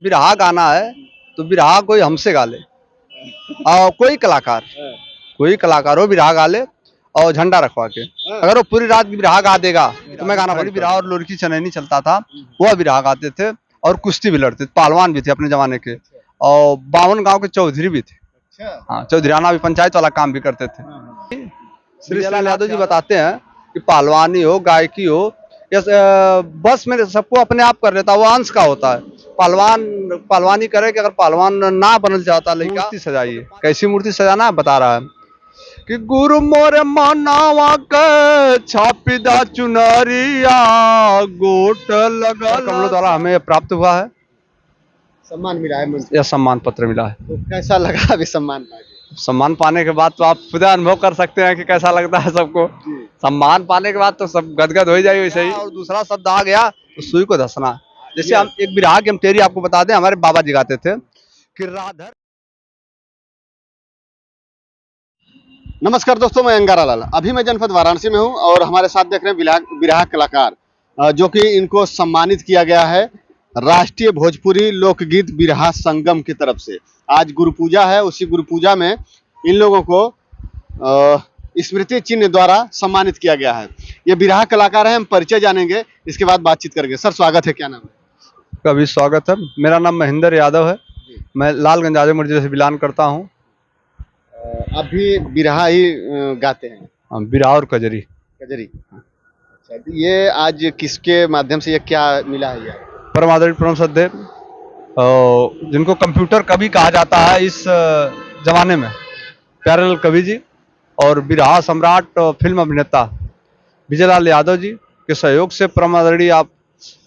बिरहा गाना है तो बिरहा कोई हमसे गा ले और कोई कलाकार हो बिरहा गा ले और झंडा रखवा के। अगर वो पूरी रात बिरहा गा देगा तो मैं गाना बिरहा और लुरकी चनैनी चलता था, वो बिरहा गाते थे और कुश्ती भी लड़ते थे, पहलवान भी थे अपने जमाने के और 52 गांव के चौधरी भी थे। हाँ, चौधरीयाना भी पंचायत वाला काम भी करते थे। श्री जलाल यादव जी बताते हैं कि पहलवानी हो गायकी हो बस में सबको अपने आप कर लेता है, वो अंश का होता है। पहलवानी करे कि अगर पहलवान ना बनल चाहता लड़का मूर्ति सजाइए। कैसी मूर्ति सजाना है बता रहा है कि गुरु मोरे मनावा के छापीदा चुनरिया गोट लगल कमलों द्वारा हमें प्राप्त हुआ है, सम्मान मिला है मंच। यह सम्मान पत्र मिला है। तो कैसा लगा अभी सम्मान पाके? सम्मान पाने के बाद तो आप खुद अनुभव कर सकते हैं कि कैसा लगता है सबको। सम्मान पाने के बाद तो सब गदगद हो जाए वैसे ही। और दूसरा शब्द आ गया तो सुई को धसना। जैसे हम एक बिरहा की हम तेरी आपको बता दें, हमारे बाबा जी गाते थे कि राधर। नमस्कार दोस्तों, मैं अंगारा लाल। अभी मैं जनपद वाराणसी में हूं और हमारे साथ देख रहे हैं बिरहा कलाकार जो कि इनको सम्मानित किया गया है राष्ट्रीय भोजपुरी लोकगीत बिरहा संगम की तरफ से। आज गुरु पूजा है, उसी गुरु पूजा में इन लोगों को स्मृति चिन्ह द्वारा सम्मानित किया गया है। ये बिरहा कलाकार है, हम परिचय जानेंगे, इसके बाद बातचीत करेंगे। सर स्वागत है, क्या नाम है? कभी स्वागत है। मेरा नाम महेंद्र यादव है, मैं लालगंज आजमगढ़ जिले से बिलोंग करता हूँ। आप भी बिरहा ही गाते हैं? बिरहा और कजरी। अच्छा, तो ये आज किसके माध्यम से ये क्या मिला है? ये परम आदरणीय परम श्रद्धेय जिनको कंप्यूटर कवि कहा जाता है इस जमाने में, प्यारेलाल कवि जी और बिरहा सम्राट फिल्म अभिनेता विजयलाल यादव जी के सहयोग से परम आदरणीय आप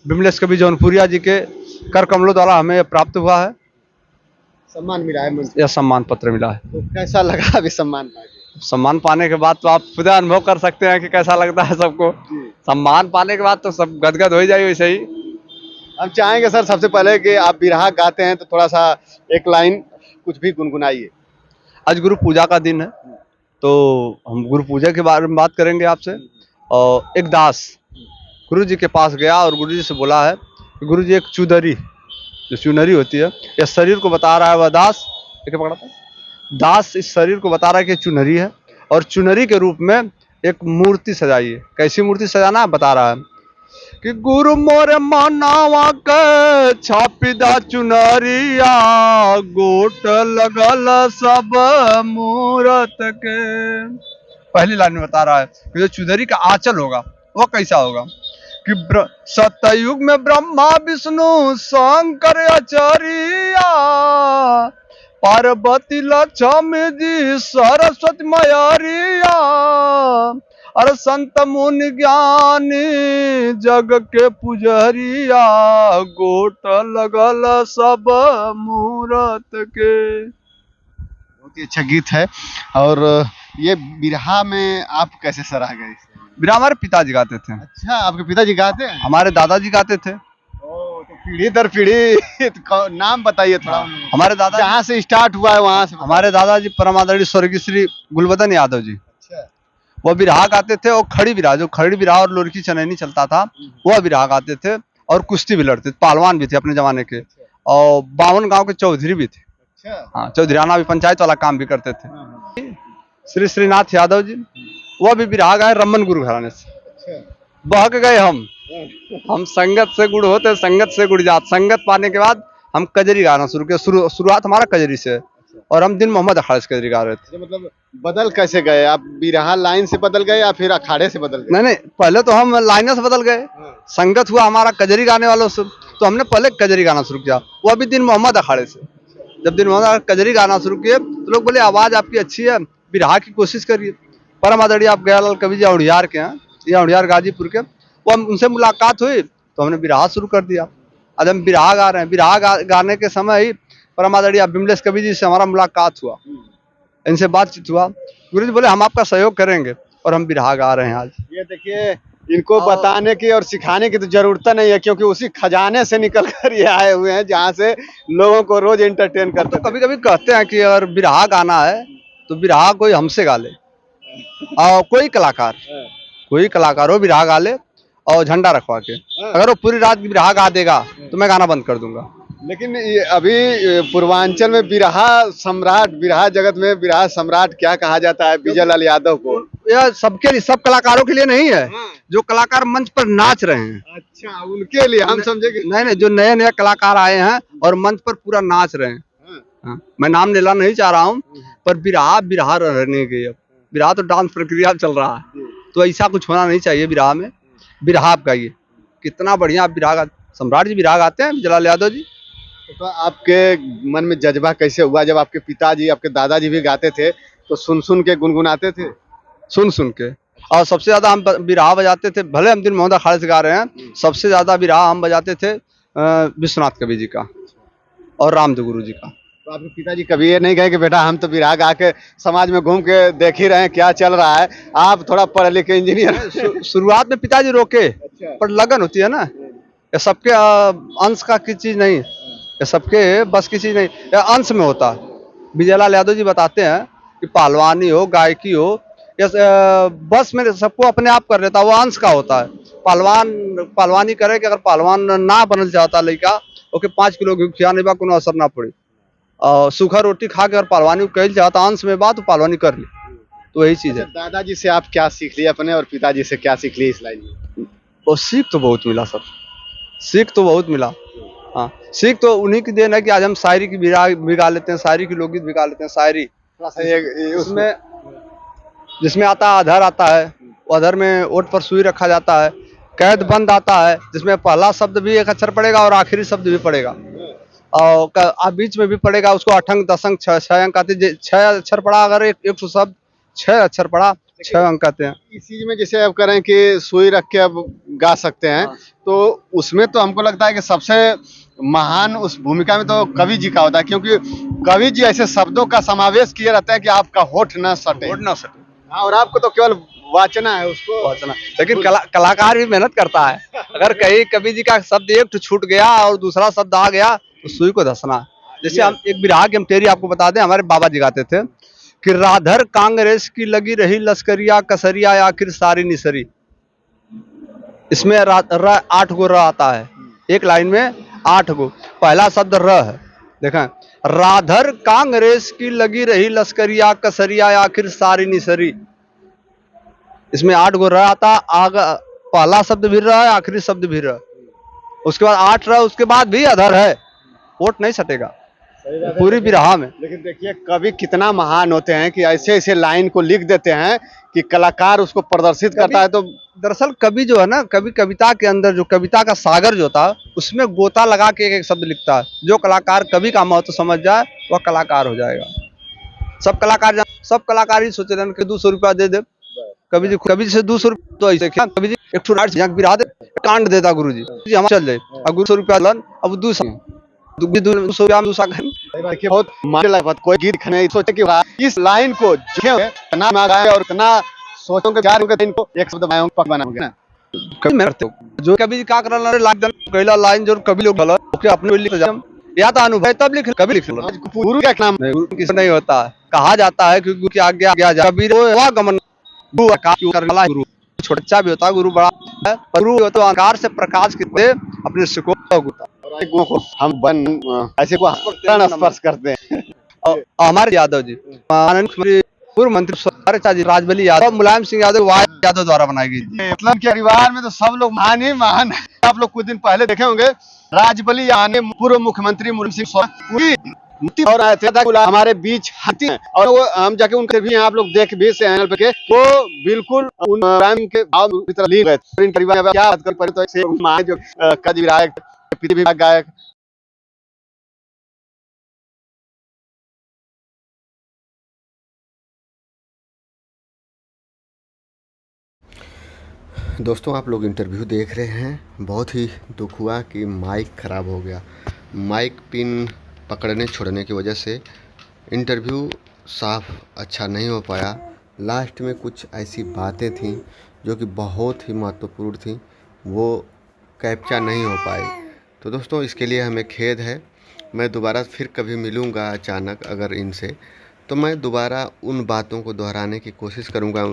विमलेश कवि जौनपुरिया जी के कर कमलों द्वारा हमें प्राप्त हुआ है, सम्मान मिला है मंच। यह सम्मान पत्र मिला है। तो कैसा लगा अभी सम्मान पाके? सम्मान पाने के बाद तो आप खुद अनुभव कर सकते हैं कि कैसा लगता है सबको। सम्मान पाने के बाद तो सब गदगद हो जाए वैसे ही। हम चाहेंगे सर सबसे पहले कि आप बिरहा गाते हैं तो थोड़ा सा एक लाइन कुछ भी गुनगुनाइए। आज गुरु पूजा का दिन है तो हम गुरु पूजा के बारे में बात करेंगे आपसे। और एक दास गुरु जी के पास गया और गुरु जी से बोला है कि गुरु जी एक चुनरी, जो चुनरी होती है, यह शरीर को बता रहा है। वह दास इस शरीर को बता रहा है कि चुनरी है और चुनरी के रूप में एक मूर्ति सजाइए। कैसी मूर्ति सजाना है बता रहा है कि गुरु मोरे मनावा के छापीदा चुनरिया गोट लगल सब मूरत के। पहली लाइन में बता रहा है कि जो चुनरी का आंचल होगा वो कैसा होगा कि सतयुग में ब्रह्मा विष्णु शंकर आचार्या, पार्वती लक्ष्मी जी सरस्वती मैया, अरे संत मुनि ज्ञानी जग के पुजरिया गोट लगल सब मूरत के। बहुत ही अच्छा गीत है। और ये बिरहा में आप कैसे सराह गए? बिरहा हमारे पिताजी गाते थे। अच्छा, आपके पिताजी गाते हैं? हमारे दादाजी गाते थे। तो पीढ़ी दर पीढ़ी नाम बताइए थोड़ा। हमारे दादा जहाँ से स्टार्ट हुआ है वहाँ से। हमारे दादाजी परम आदरणीय स्वर्गीय श्री गुलबदन यादव जी, अच्छा, वो बिरहा गाते थे और खड़ी बिरहा, जो खड़ी बिरहा और लुरकी चनैनी चलता था, वो बिरहा गाते थे और कुश्ती भी लड़ते थे, पहलवान भी थे अपने जमाने के और 52 गांव के चौधरी भी थे। हाँ, चौधरीयाना भी पंचायत वाला काम भी करते थे। श्री श्रीनाथ यादव जी, वो भी बिरहा गाए रमन गुरु घराने से। बहक गए हम संगत से गुड़ होते, संगत से गुड़ जात। संगत पाने के बाद हम कजरी गाना शुरू किया। शुरुआत हमारा कजरी से और हम दिन मोहम्मद अखाड़े से कजरी गा रहे थे। मतलब बदल कैसे गए आप? बिरहा लाइन से बदल गए या फिर अखाड़े से बदल गए? नहीं, पहले तो हम लाइनों से बदल गए। संगत हुआ हमारा कजरी गाने वालों से, तो हमने पहले कजरी गाना शुरू किया, वो अभी दिन मोहम्मद अखाड़े से। जब दिन मोहम्मद कजरी गाना शुरू किए तो लोग बोले आवाज आपकी अच्छी है, बिरहा की कोशिश करिए। परम आदरणीय आप गयालाल कवि जी औड़ियार के हैं, ये औड़ियार गाजीपुर के, वो हम उनसे मुलाकात हुई तो हमने बिरहा शुरू कर दिया। आज हम बिरहा गा रहे हैं। बिरहा गाने के समय ही परम आदरणीय विमलेश कवि जी से हमारा मुलाकात हुआ, इनसे बातचीत हुआ। गुरु जी बोले हम आपका सहयोग करेंगे और हम बिरहा गा रहे हैं आज। ये देखिए, इनको बताने की और सिखाने की तो जरूरत नहीं है, क्योंकि उसी खजाने से निकल कर ये आए हुए हैं जहाँ से लोगों को रोज एंटरटेन करते। तो कभी कभी कहते हैं कि अगर बिरहा गाना है तो बिरहा कोई हमसे गा ले और कोई कलाकार हो बिरहा गा ले और झंडा रखवा के। अगर वो पूरी रात बिरहा गा देगा तो मैं गाना बंद कर दूंगा। लेकिन ये अभी पूर्वांचल में बिरहा सम्राट, बिरहा जगत में बिरहा सम्राट क्या कहा जाता है विजय लाल यादव को? यह सबके लिए, सब कलाकारों के लिए नहीं है। जो कलाकार मंच पर नाच रहे हैं। अच्छा, उनके लिए हम समझे कि नहीं नहीं, जो नए नए कलाकार आए हैं और मंच पर पूरा नाच रहे हैं। हाँ, मैं नाम लेना नहीं चाह रहा हूँ, पर बिरहा बिरहा रहने के, अब बिरहा तो डांस प्रक्रिया चल रहा है, तो ऐसा कुछ होना नहीं चाहिए बिरहा में। बिरहा आप गाइए, कितना बढ़िया बिरहा गा, सम्राट जी बिरहा गाते हैं, जलाल यादव जी। तो आपके मन में जज्बा कैसे हुआ जब आपके पिताजी, आपके दादाजी भी गाते थे तो सुन के गुनगुनाते थे? सुन के, और सबसे ज्यादा हम बिरहा बजाते थे, भले हम दिन मोहम्मद अखाड़े से गा रहे हैं, सबसे ज्यादा बिरहा हम बजाते थे विश्वनाथ कवि जी का और रामदेव गुरु जी का। तो आपके पिताजी कभी ये नहीं कहे कि बेटा हम तो बिरहा गा के समाज में घूम के देख ही रहे हैं क्या चल रहा है, आप थोड़ा पढ़े लिखे इंजीनियर? शुरुआत में पिताजी रोके, पर लगन होती है ना, ये सबके अंश का की चीज नहीं, ये सबके बस की चीज नहीं, ये अंश में होता है। विजयलाल यादव जी बताते हैं कि पहलवानी हो, गायकी हो, ये बस में सबको अपने आप कर लेता है, वो अंश का होता है। पहलवानी करे कि अगर पहलवान ना बनल चाहता लड़का, ओके 5 किलो घी खिया नहीं बा, कोनो असर ना पड़ी। और सूखा रोटी खा के अगर पहलवानी कहल चाहता अंश में बात, तो पहलवानी कर ली, तो वही चीज है। दादाजी से आप क्या सीख लिए अपने और पिताजी से क्या सीख लिए इस लाइन में? और सीख तो बहुत मिला सर, सीख तो बहुत मिला। हाँ, सीख तो उन्हीं की देन है कि आज हम शायरी की भी गा लेते हैं, शायरी की लोकगीत भी गा लेते हैं। शायरी उसमें जिसमें आता है अधर आता है, अधर में ओठ पर सुई रखा जाता है। कैद बंद आता है, जिसमें पहला शब्द भी एक अक्षर पड़ेगा और आखिरी शब्द भी पड़ेगा, और बीच में भी पड़ेगा, उसको अठंग दशंग छह अंक आते हैं। 6 अक्षर पड़ा अगर एक शब्द, 6 अक्षर पड़ा, 6 अंक आते हैं। इस चीज में जैसे अब करें कि सुई रख के अब गा सकते हैं, तो उसमें तो हमको लगता है कि सबसे महान उस भूमिका में तो कवि जी का होता है, क्योंकि कवि जी ऐसे शब्दों का समावेश किए रहते हैं कि आपका होठ न सटे। हाँ, और आपको तो केवल वाचना है, उसको वाचना। लेकिन कलाकार भी मेहनत करता है। अगर कहीं कवि जी का शब्द एक छूट गया और दूसरा शब्द आ गया, तो सुई को धसना। जैसे हम एक बिरहा की हम तेरी आपको बता दें, हमारे बाबा जी गाते थे कि राधर कांग्रेस की लगी रही लश्करिया, कसरिया आखिर सारी निसरी। इसमें 8 गो र आता है, एक लाइन में 8 गो। पहला शब्द र है, देखें, राधर कांग्रेस की लगी रही लश्करिया, कसरिया आखिर सारी निसरी। इसमें 8 गो र आता, आगे पहला शब्द भी र है, आखिरी शब्द भी र, उसके बाद 8 र, उसके बाद भी अधर है, वोट नहीं सटेगा पूरी बिरहा में। लेकिन देखिए कवि कितना महान होते हैं कि ऐसे ऐसे लाइन को लिख देते हैं कि कलाकार उसको प्रदर्शित करता है। तो दरअसल कवि जो है ना, कवि कविता के अंदर जो कविता का सागर जो था, उसमें गोता लगा के एक शब्द लिखता है। जो कलाकार कवि का महत्व समझ जाए, वह कलाकार हो जाएगा। सब कलाकार ही सोचे रहे कि 200 रुपया दे दे, कवि जी से 200 रुपया, तो ऐसे क्या कवि जी एक बिरा दे, कांड देता गुरु जी हम चल जाए, अब 200 रुपया लन, अब 200 बहुत बात। कोई गीत नहीं सोचे कि इस लाइन को इतना गाए और इतना सोचों के प्यार इनको एक शब्द बनाओगे ना। जो कभी क्या कर पहला लाइन जो कभी लोग अपने लिख या तो अनुभव तब लिख, कभी लिख लो। गुरु का नाम नहीं होता, कहा जाता है कि गुरु की आज्ञा कबीर गमन, गुरु छोटा भी होता है, गुरु बड़ा है, गुरु तो अंधकार से प्रकाश के अपने शिको को हम बन ऐसे को स्पर्श करते हैं। और हमारे यादव जी, पूर्व मंत्री राजबली यादव, मुलायम सिंह यादव द्वारा बनाई गई। मतलब के परिवार में तो सब लोग महान ही महान है। आप लोग कुछ दिन पहले देखे होंगे, राजबली यानी पूर्व मुख्यमंत्री मुलायम सिंह और आए थे हमारे बीच हाथी हैं, और वो हम जाके उनके भी आप लोग देख भी से के वो बिल्कुल उन के भाव की तरह लीन गए। परिवार क्या बात कर तो ऐसे जो कवि विधायक विभाग गायक। दोस्तों आप लोग इंटरव्यू देख रहे हैं, बहुत ही दुख हुआ कि माइक ख़राब हो गया। माइक पिन पकड़ने छोड़ने की वजह से इंटरव्यू साफ अच्छा नहीं हो पाया। लास्ट में कुछ ऐसी बातें थीं जो कि बहुत ही महत्वपूर्ण थीं, वो कैप्चा नहीं हो पाई। तो दोस्तों इसके लिए हमें खेद है। मैं दोबारा फिर कभी मिलूँगा अचानक अगर इनसे, तो मैं दोबारा उन बातों को दोहराने की कोशिश करूँगा,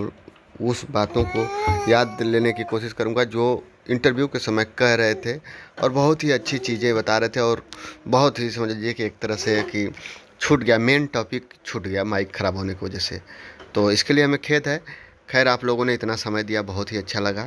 उस बातों को याद लेने की कोशिश करूँगा जो इंटरव्यू के समय कह रहे थे और बहुत ही अच्छी चीज़ें बता रहे थे और बहुत ही समझ लीजिए कि एक तरह से कि छूट गया, मेन टॉपिक छूट गया माइक ख़राब होने की वजह से। तो इसके लिए हमें खेद है। खैर आप लोगों ने इतना समय दिया, बहुत ही अच्छा लगा।